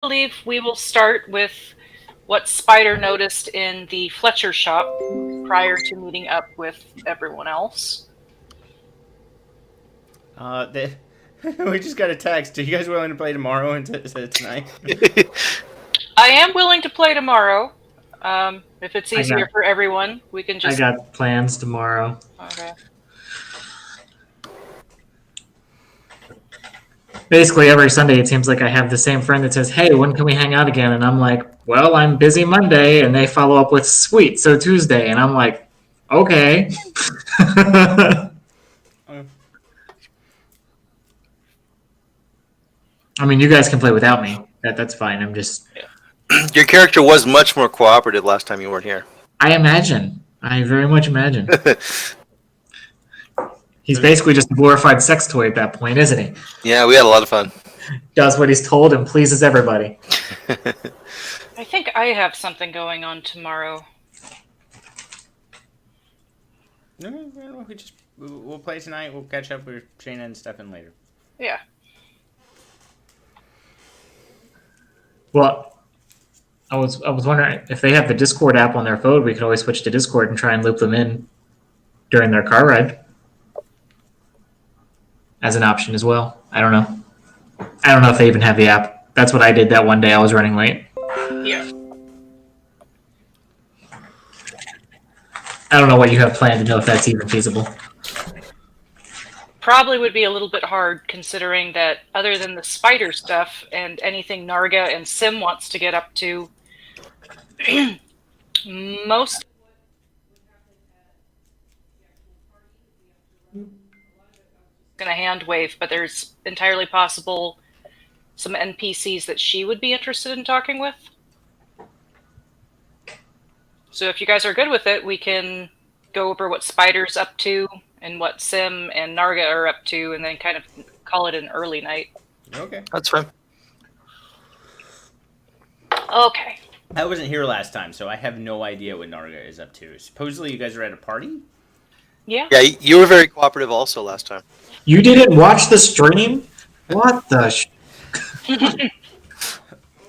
believe we will start with what Spider noticed in the Fletcher shop prior to meeting up with everyone else. The, we just got a text. Are you guys willing to play tomorrow instead of tonight? I am willing to play tomorrow. If it's I easier got for everyone, we can I just. got plans tomorrow. Okay. Basically, every Sunday it seems like I have the same friend that says, "Hey, when can we hang out again?" And I'm like, "Well, I'm busy Monday," and they follow up with, "Sweet, so Tuesday," and I'm like, "Okay." Uh, I mean, you guys can play without me. That's fine. I'm just. Your character was much more cooperative last time you weren't here. I imagine. I very much imagine. He's basically just a glorified sex toy at that point, isn't he? Yeah, we had a lot of fun. Does what he's told and pleases everybody. I think I have something going on tomorrow. no, we'll play tonight. We'll catch up with Shayna and Stefan later. Yeah. Well, I was wondering if they have the Discord app on their phone, we could always switch to Discord and try and loop them in during their car ride as an option as well. I don't know. I don't know if they even have the app. That's what I did that one day I was running late. Yeah. I don't know what you have planned to know if that's even feasible. Probably would be a little bit hard considering that other than the spider stuff and anything Narga and Sim wants to get up to, most gonna hand wave, but there's entirely possible some NPCs that she would be interested in talking with. So if you guys are good with it, we can go over what Spider's up to and what Sim and Narga are up to, and then kind of call it an early night. Okay. That's fine. Okay. I wasn't here last time, so I have no idea what Narga is up to. Supposedly you guys are at a party? Yeah. Yeah, you were very cooperative also last time. You didn't watch the stream? What the?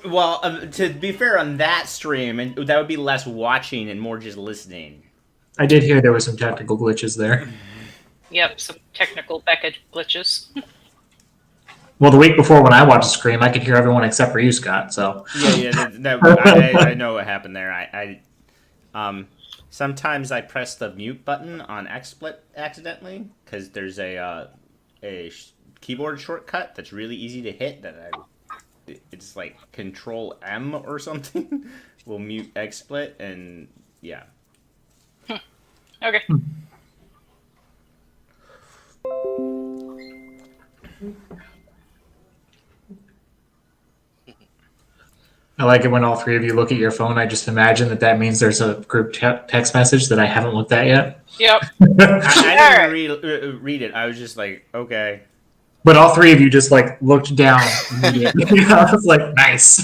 Well, to be fair, on that stream, and that would be less watching and more just listening. I did hear there were some technical glitches there. Yep, some technical Becca glitches. Well, the week before when I watched the stream, I could hear everyone except for you, Scott. So Yeah, I know what happened there. Sometimes I press the mute button on XSplit accidentally because there's a keyboard shortcut that's really easy to hit it's like Control M or something will mute XSplit, and yeah. Okay. I like it when all three of you look at your phone. I just imagine that means there's a group text message that I haven't looked at yet. Yep. I didn't read it. I was just like, okay. But all three of you just like looked down immediately. I was like, nice.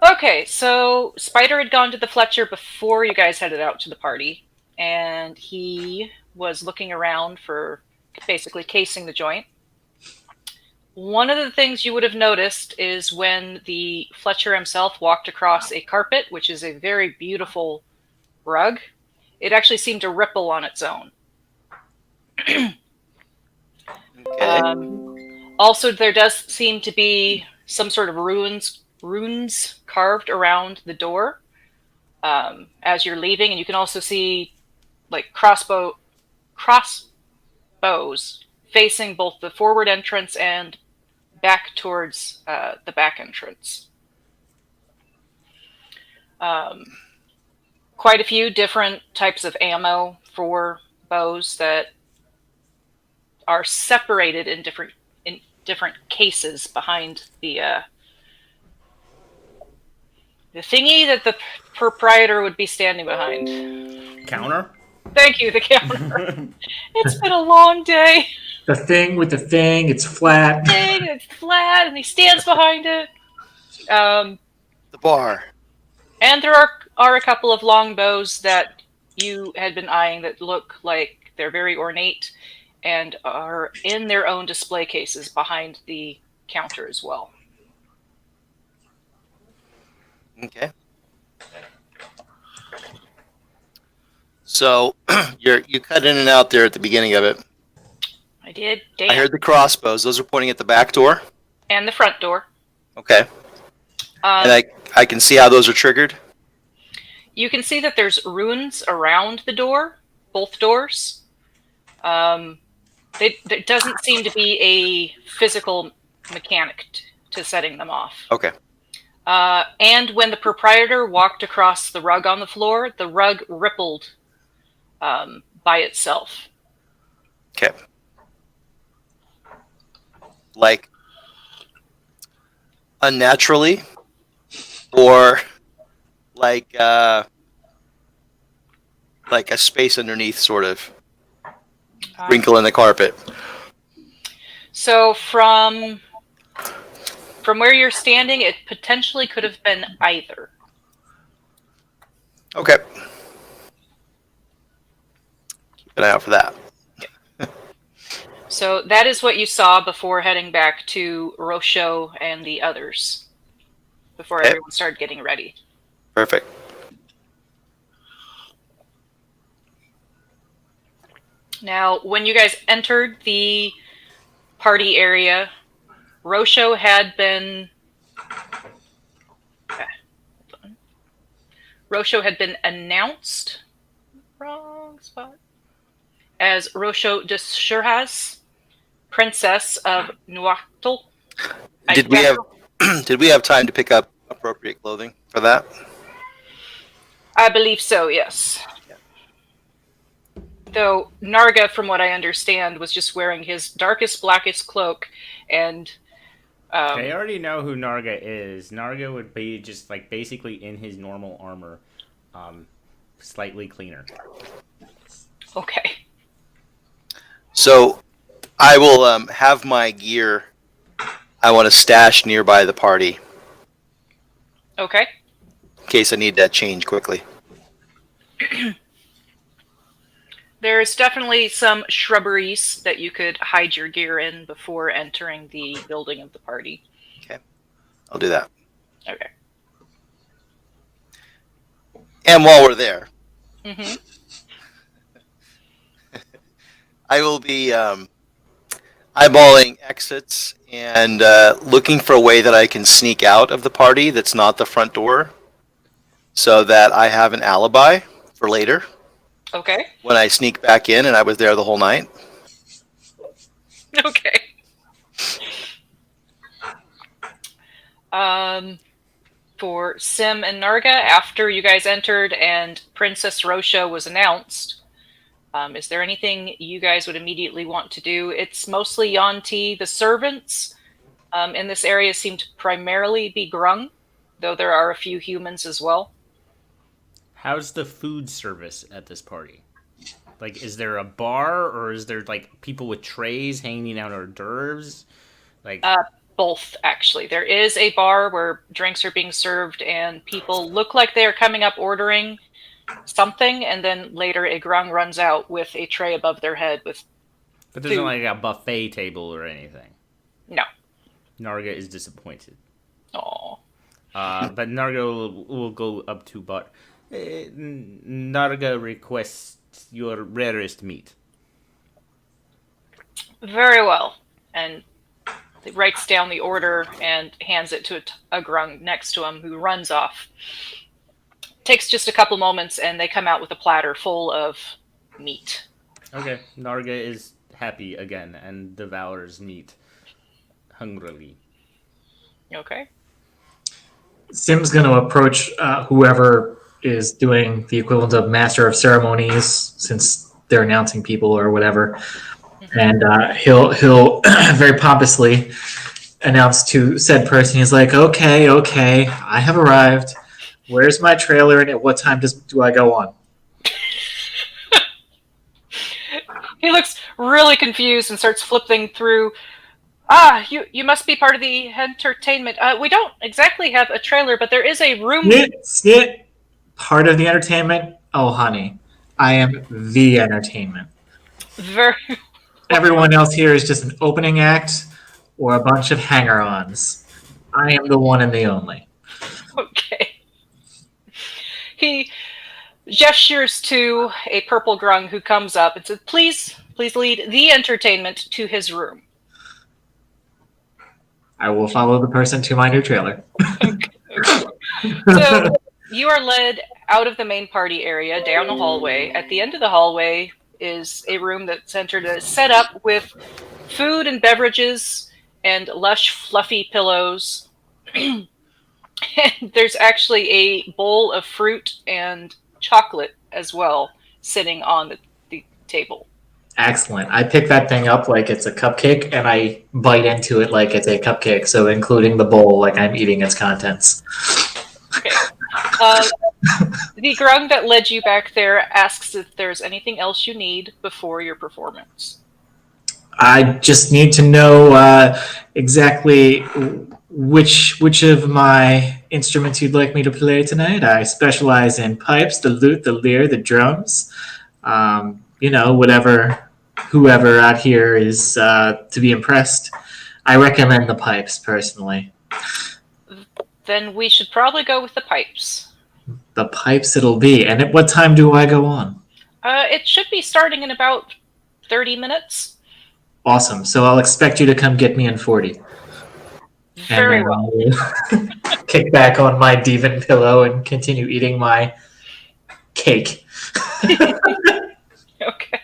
Okay, so Spider had gone to the Fletcher before you guys headed out to the party, and he was looking around for basically casing the joint. One of the things you would have noticed is when the Fletcher himself walked across a carpet, which is a very beautiful rug, it actually seemed to ripple on its own. Okay. Also, there does seem to be some sort of runes carved around the door as you're leaving, and you can also see like crossbows facing both the forward entrance and back towards the back entrance. Quite a few different types of ammo for bows that are separated in different cases behind the thingy that the proprietor would be standing behind. Counter? Thank you, the counter. It's been a long day. The thing with the thing, it's flat. It's flat, and he stands behind it. The bar. And there are a couple of long bows that you had been eyeing that look like they're very ornate and are in their own display cases behind the counter as well. Okay. So you cut in and out there at the beginning of it. I did. I Damn. heard the crossbows. Those are pointing at the back door. And the front door. Okay. And I can see how those are triggered. You can see that there's runes around the door, both doors. There doesn't seem to be a physical mechanic to setting them off. Okay. And when the proprietor walked across the rug on the floor, the rug rippled by itself. Okay. Like unnaturally, or like a space underneath, sort of wrinkle in the carpet. So from where you're standing, it potentially could have been either. Okay. Keep an eye out for that. So that is what you saw before heading back to Rocho and the others, before everyone started getting ready. Perfect. Now, when you guys entered the party area, Rocho had been announced. Wrong spot. As Rocho de Shurhas, Princess of Nuachtal. Did we have time to pick up appropriate clothing for that? I believe so, yes. Though Narga, from what I understand, was just wearing his darkest, blackest cloak, and they already know who Narga is. Narga would be just like basically in his normal armor, slightly cleaner. Okay. So, I will have my gear. I want to stash nearby the party Okay. in case I need that change quickly. There's definitely some shrubberies that you could hide your gear in before entering the building of the party. Okay, I'll do that. Okay. And while we're there, Mm-hmm. I will be eyeballing exits and looking for a way that I can sneak out of the party that's not the front door, so that I have an alibi for later Okay. when I sneak back in and I was there the whole night. Okay. For Sim and Narga, after you guys entered and Princess Rocha was announced, is there anything you guys would immediately want to do? It's mostly Yanti. The servants in this area seem to primarily be Grung, though there are a few humans as well. How's the food service at this party? Like, is there a bar, or is there like people with trays hanging out hors d'oeuvres? Like, Both, actually. There is a bar where drinks are being served and people look like they are coming up ordering something, and then later a grung runs out with a tray above their head with but there's food. not like a buffet table or anything. No. Narga is disappointed. Aww. But Narga will go up to bar. Narga requests your rarest meat. Very well. And he writes down the order and hands it to a grung next to him, who runs off. Takes just a couple moments, and they come out with a platter full of meat. Okay, Narga is happy again and devours meat hungrily. Okay. Sim's going to approach whoever is doing the equivalent of master of ceremonies, since they're announcing people or whatever, and he'll very pompously announce to said person. He's like, "Okay, I have arrived. Where's my trailer, and at what time do I go on?" He looks really confused and starts flipping through. You must be part of the entertainment. We don't exactly have a trailer, but there is a room. Snit. Part of the entertainment? Oh, honey, I am the entertainment. Very. Everyone else here is just an opening act or a bunch of hanger-ons. I am the one and the only. Okay. He gestures to a purple grung who comes up and says, please lead the entertainment to his room. I will follow the person to my new trailer. Okay. So you are led out of the main party area, down a hallway. At the end of the hallway is a room that's set up with food and beverages and lush, fluffy pillows. And there's actually a bowl of fruit and chocolate as well sitting on the table. Excellent. I pick that thing up like it's a cupcake, and I bite into it like it's a cupcake. So, including the bowl, like I'm eating its contents. Okay. The grung that led you back there asks if there's anything else you need before your performance. I just need to know exactly which of my instruments you'd like me to play tonight. I specialize in pipes, the lute, the lyre, the drums. Whoever out here is to be impressed. I recommend the pipes personally. Then we should probably go with the pipes. The pipes it'll be. And at what time do I go on? It should be starting in about 30 minutes. Awesome. So I'll expect you to come get me in 40. Very well. Kick back on my divan pillow and continue eating my cake. Okay.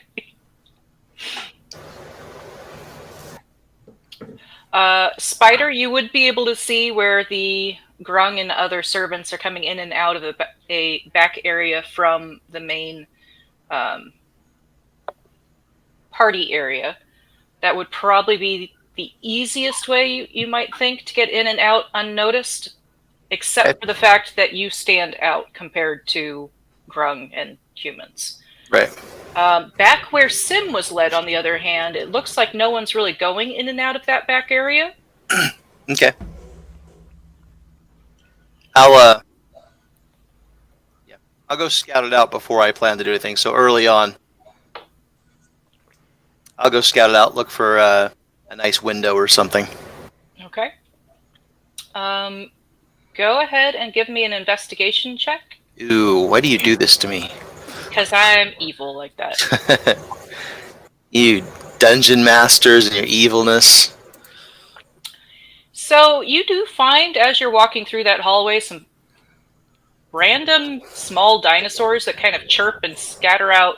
Spider, you would be able to see where the grung and other servants are coming in and out of a back area from the main party area. That would probably be the easiest way you might think to get in and out unnoticed, except for the fact that you stand out compared to grung and humans. Right. Back where Sim was led, on the other hand, it looks like no one's really going in and out of that back area. Okay. I'll go scout it out before I plan to do anything. So early on, I'll go scout it out, look for a nice window or something. Okay. Go ahead and give me an investigation check. Ooh, why do you do this to me? Because I'm evil like that. You dungeon masters and your evilness. So you do find, as you're walking through that hallway, some random small dinosaurs that kind of chirp and scatter out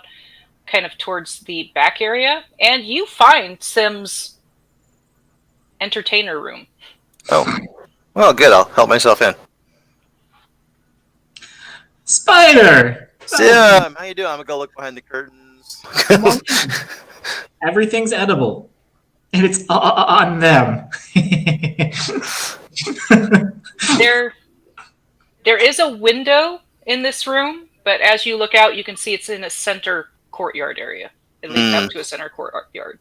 kind of towards the back area. And you find Sim's entertainer room. Oh. Well, good. I'll help myself in. Spider! Sim, how you doing? I'm going to go look behind the curtains. Everything's edible. And it's on them. There is a window in this room, but as you look out, you can see it's in a center courtyard area. It leads out to a center courtyard.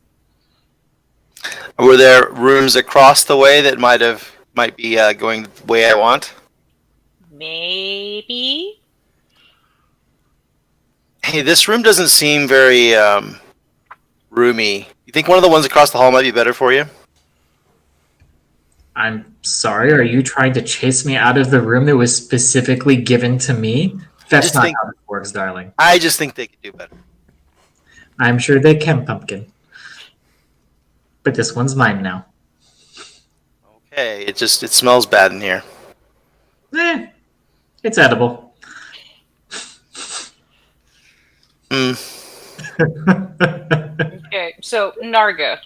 Were there rooms across the way that might be going the way I want? Maybe. Hey, this room doesn't seem very roomy. You think one of the ones across the hall might be better for you? I'm sorry, are you trying to chase me out of the room that was specifically given to me? That's not how this works, darling. I just think they could do better. I'm sure they can, Pumpkin. But this one's mine now. Okay, it smells bad in here. It's edible. Okay, so Narga.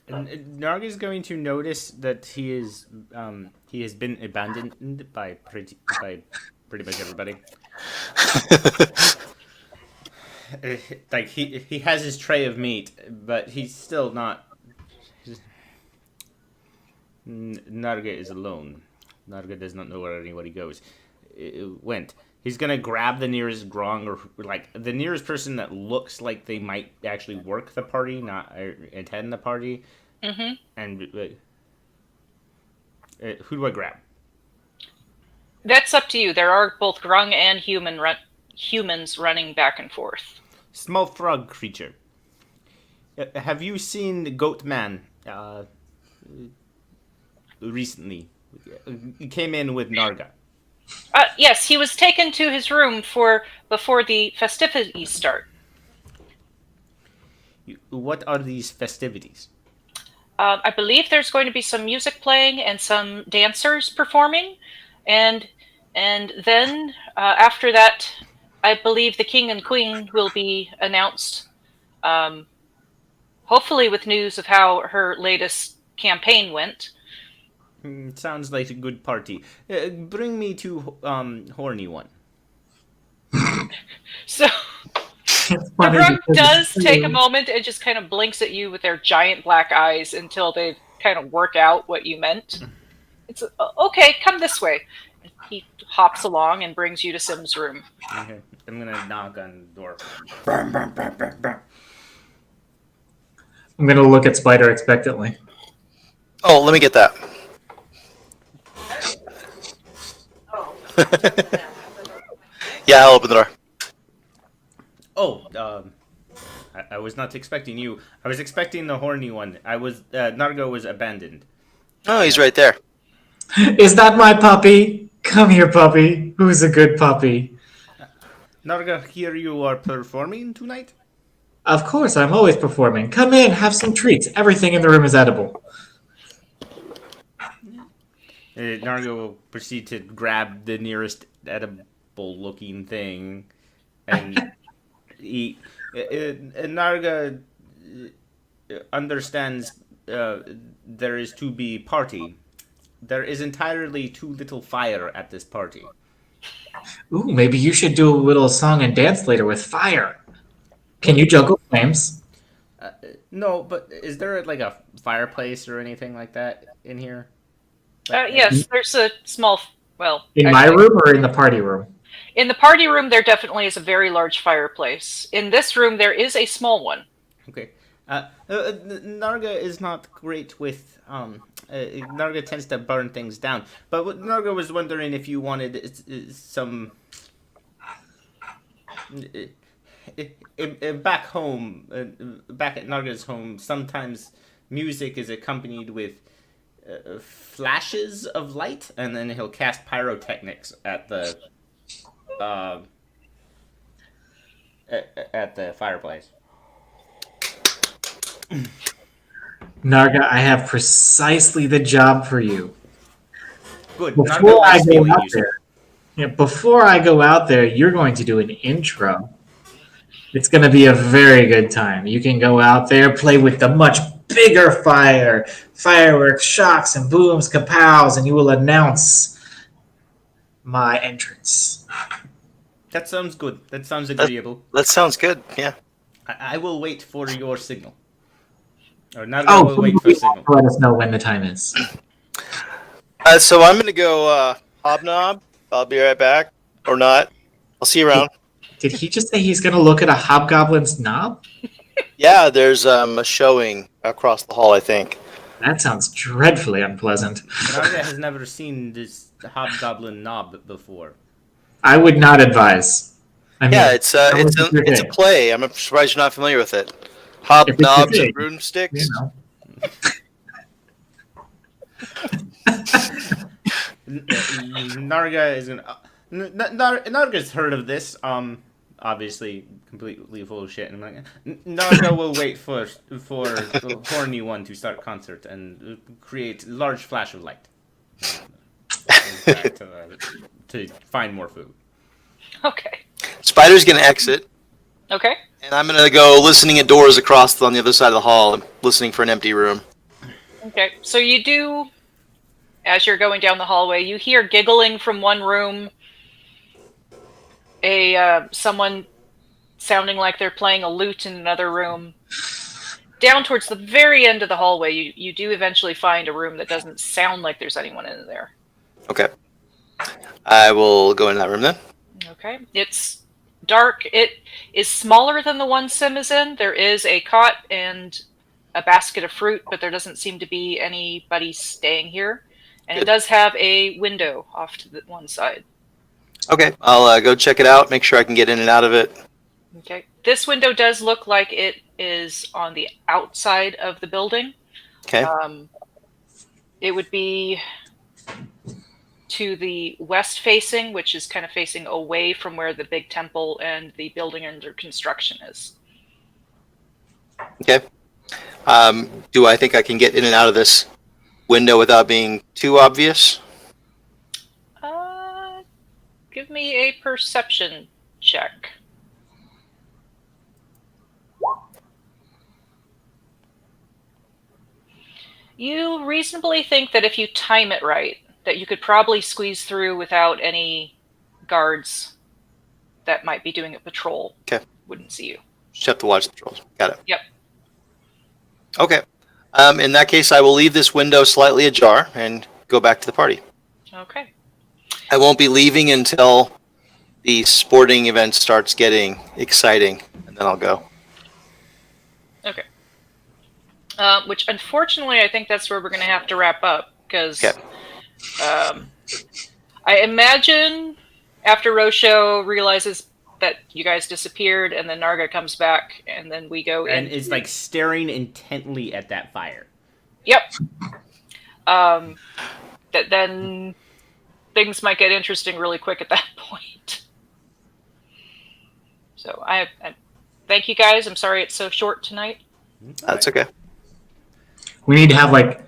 Narga's going to notice that he has been abandoned by pretty much everybody. Like he has his tray of meat, but he's still not. Narga is alone. Narga does not know where anybody goes. Went. He's gonna grab the nearest grong or like the nearest person that looks like they might actually work the party, not attend the party. Mm-hmm. And who do I grab? That's up to you. There are both grung and humans running back and forth. Small frog creature. Have you seen the Goat Man recently? He came in with Narga. Yes, he was taken to his room before the festivities start. What are these festivities? I believe there's going to be some music playing and some dancers performing, and then after that, I believe the king and queen will be announced. Um, hopefully, with news of how her latest campaign went. Sounds like a good party. Bring me to horny one. So It's the funny Rook because does it's take a true. moment and just kind of blinks at you with their giant black eyes until they kind of work out what you meant. It's okay, come this way. And he hops along and brings you to Sim's room. Okay. I'm gonna knock on the door. I'm gonna look at Spider expectantly. Oh, let me get that. Yeah, I'll open the door. Oh, I was not expecting you. I was expecting the horny one. Nargo was abandoned. Oh, he's right there. Is that my puppy? Come here, puppy. Who's a good puppy? Narga, here you are performing tonight? Of course, I'm always performing. Come in, have some treats. Everything in the room is edible. Narga will proceed to grab the nearest edible-looking thing and eat. Narga understands there is to be party. There is entirely too little fire at this party. Ooh, maybe you should do a little song and dance later with fire. Can you juggle flames? No, but is there like a fireplace or anything like that in here? Yes, there's a small. Well, In my room or in the party room? In the party room, there definitely is a very large fireplace. In this room, there is a small one. Okay. Narga is not great with. Narga tends to burn things down. But what Narga was wondering if you wanted some. Back home, back at Narga's home, sometimes music is accompanied with flashes of light, and then he'll cast pyrotechnics at the fireplace. Narga, I have precisely the job for you. Good. Before I go out there, before I go out there, you're going to do an intro. It's going to be a very good time. You can go out there, play with the much bigger fireworks, shocks, and booms, kapows, and you will announce my entrance. That sounds good. That sounds agreeable. That sounds good. Yeah. I will wait for your signal. Or Narga will wait for signal. Let us know when the time is. So I'm gonna go hobnob. I'll be right back, or not. I'll see you around. Did he just say he's going to look at a hobgoblin's knob? Yeah, there's a showing across the hall, I think. That sounds dreadfully unpleasant. Narga has never seen this hobgoblin knob before. I would not advise. I mean, Yeah, it's a play. I'm surprised you're not familiar with it. Hobnobs and broomsticks. You know. Narga is gonna. Narga's heard of this. Obviously, completely full of shit. And I'm like, Narga will wait for the horny one to start concert and create large flash of light to find more food. Okay. Spider's gonna exit, Okay. and I'm gonna go listening at doors across on the other side of the hall. I'm listening for an empty room. Okay. So you do, as you're going down the hallway, you hear giggling from one room. Someone sounding like they're playing a lute in another room. Down towards the very end of the hallway, you do eventually find a room that doesn't sound like there's anyone in there. Okay. I will go in that room then. Okay. It's dark. It is smaller than the one Sim is in. There is a cot and a basket of fruit, but there doesn't seem to be anybody staying here. And Good. It does have a window off to the one side. Okay, I'll go check it out, make sure I can get in and out of it. Okay. This window does look like it is on the outside of the building. Okay. It would be to the west facing, which is kind of facing away from where the big temple and the building under construction is. Okay. Do I think I can get in and out of this window without being too obvious? Give me a perception check. You reasonably think that if you time it right, that you could probably squeeze through without any guards that might be doing a patrol. Okay. Wouldn't see you. Just have to watch the trolls. Got it. Yep. Okay. In that case, I will leave this window slightly ajar and go back to the party. Okay. I won't be leaving until the sporting event starts getting exciting, and then I'll go. Okay. Which, unfortunately, I think that's where we're going to have to wrap up, because Okay. I imagine after Rosho realizes that you guys disappeared, and then Narga comes back, and then we go in. And is like staring intently at that fire. Yep. That then things might get interesting really quick at that point. So I thank you guys. I'm sorry it's so short tonight. That's okay. We need to have like